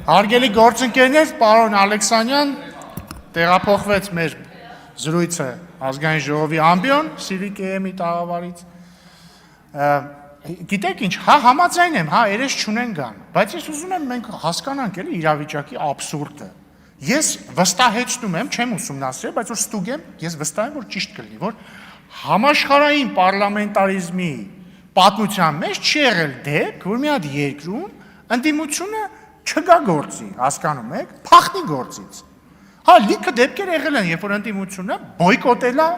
Հարգելի գործընկերներ, պարոն Ալեքսանյան տեղափոխվեց մեր զրույցը ազգային ժողովի ամբիոն, Civic AM-ի տաղավարից։ Գիտեք ինչ, հա համաձայն եմ, հա երես չունեն գան, բայց ես ուզում եմ մենք հասկանանք էլի իրավիճակի աբսուրդը։ Ես վստահեցնում եմ, չեմ ուսումնասիրել, բայց որ ստուգ եմ, ես վստահ եմ, որ ճիշտ կլինի, որ համաշխարհային պարլամենտարիզմի պատմության մեջ չի եղել դեպք, որ մի հատ երկրում ընդդիմությունը չգա գործի, հասկանում եք, փախնի գործից։ Հա, լիքը դեպքեր եղել են, երբ որ ընդդիմությունը բոյկոտել է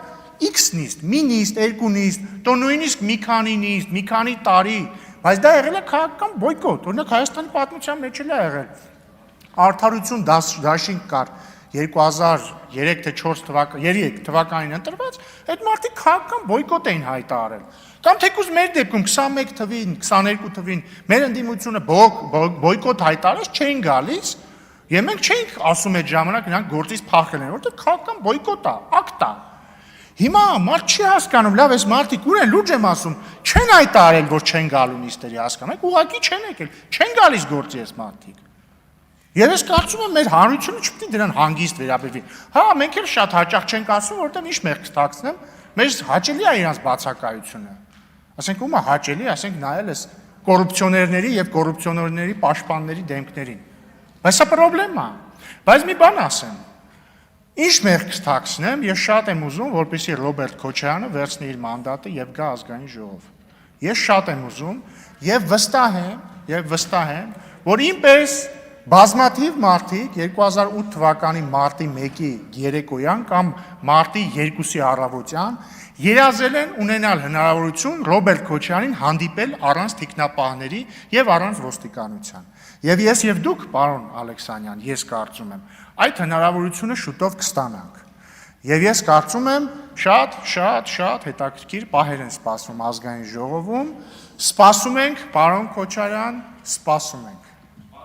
X նիստ, մի նիստ, երկու նիստ, то նույնիսկ մի քանի նիստ, մի քանի տարի, բայց դա եղել է քաղաքական բոյկոտ, օրինակ Հայաստանի պատմության մեջ էլ է եղել։ Արդարություն դաշինք կար 2003 թե 4 թվականին ընտրված, այդ մարդիկ քաղաքական բոյկոտ էին հայտարարել։ Կամ թեկուզ մեր դեպքում 21 թվին, 22 թվին մեր ընդդիմությունը բոյկոտ հայտարարեց, չէին գալիս, եւ մենք չէինք ասում այդ ժամանակ նրանք գործից փախել են, որովհետեւ քաղաքական բոյկոտ է, ակտ է։ Հիմա մարդ չի հասկանում, լավ, այս մարդիկ ուր են, լուրջ եմ ասում, չեն հայտարարել, որ չեն գալու նիստերի, հասկանաք, ուղղակի չեն եկել, չեն գալիս գործի այս մարդիկ։ Եվ ես կարծում եմ մեր հանրությունը չպետք է դրան հանգիստ վերաբերվի։ Հա, մենք էլ շատ հաճախ չենք ասում, որովհետև ինչ մեղք կթաքցնեմ, մեզ հաճելի է իրանց բացակայությունը։ Ասենք ում է հաճելի, ասենք նայել ես կոռուպցիոներների եւ կոռուպցիոներների պաշտպանների դեմքներին։ Բայց սա խնդրեմ է։ Բայց մի բան ասեմ։ Ինչ մեղք կթաքցնեմ, ես շատ եմ ուզում, որպեսզի Ռոբերտ Քոչարյանը վերցնի իր մանդատը եւ գա ազգային ժողով։ Ես շատ եմ ուզում եւ վստահ եմ, որ ինպես բազմաթիվ մարդիկ 2008 թվականի մարտի 1-ի երեկոյան կամ մարտի 2-ի առավոտյան երազել են ունենալ հնարավորություն Ռոբերտ Քոչարյանին հանդիպել առանց թիկնապահների եւ առանց ոստիկանության։ Եվ ես եւ դուք, պարոն Ալեքսանյան, ես կարծում եմ, այդ հնարավորությունը շուտով կստանանք։ Եվ ես կարծում եմ, շատ հետաքրքիր պահեր են սպասում ազգային ժողովում։ Սպասում ենք, պարոն Քոչարյան, սպասում ենք։